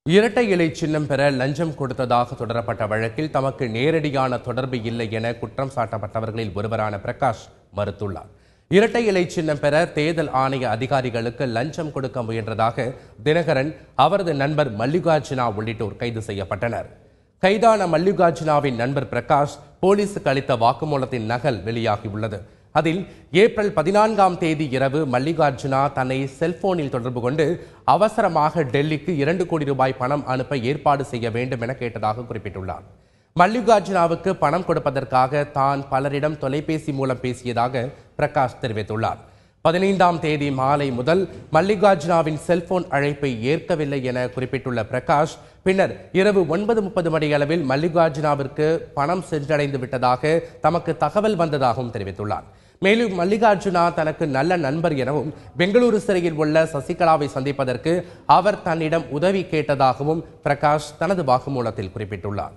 இரட்டை இலை சின்னம் பெற லஞ்சம் கொடுத்ததாக தொடரப்பட்ட வழக்கில் தமக்கு நேரடியான தொடர்பு இல்லை என குற்றம் சாட்டப்பட்டவர்களில் ஒருவரான பிரகாஷ் மறுத்துள்ளார். இரட்டை இலை சின்னம் பெற தேர்தல் ஆணைய அதிகாரிகளுக்கு லஞ்சம் கொடுக்க முயன்றதாக தினகரன், அவரது நண்பர் மல்லிகார்ஜுனா உள்ளிட்டோர் கைது செய்யப்பட்டனர். கைதான மல்லிகார்ஜுனாவின் நண்பர் பிரகாஷ் போலீசுக்கு அளித்த வாக்குமூலத்தின் நகல் வெளியாகியுள்ளது. அதில் ஏப்ரல் 14ஆம் தேதி இரவு மல்லிகார்ஜுனா தன்னை செல்போனில் தொடர்பு கொண்டு அவசரமாக டெல்லிக்கு 2 கோடி ரூபாய் பணம் அனுப்ப ஏற்பாடு செய்ய வேண்டும் என கேட்டதாக குறிப்பிட்டுள்ளார். மல்லிகார்ஜுனாவுக்கு பணம் கொடுப்பதற்காக தான் பலரிடம் தொலைபேசி மூலம் பேசியதாக பிரகாஷ் தெரிவித்துள்ளார். 15ஆம் தேதி மாலை முதல் மல்லிகார்ஜுனாவின் செல்போன் அழைப்பை ஏற்கவில்லை என குறிப்பிட்டுள்ள பிரகாஷ், பின்னர் இரவு 9:30 மணியளவில் மல்லிகார்ஜுனாவிற்கு பணம் சென்றடைந்து விட்டதாக தமக்கு தகவல் வந்ததாகவும் தெரிவித்துள்ளார். மேலும் மல்லிகார்ஜுனா தனக்கு நல்ல நண்பர் எனவும் பெங்களூரு சிறையில் உள்ள சசிகலாவை சந்திப்பதற்கு அவர் தன்னிடம் உதவி கேட்டதாகவும் பிரகாஷ் தனது வாக்குமூலத்தில் குறிப்பிட்டுள்ளார்.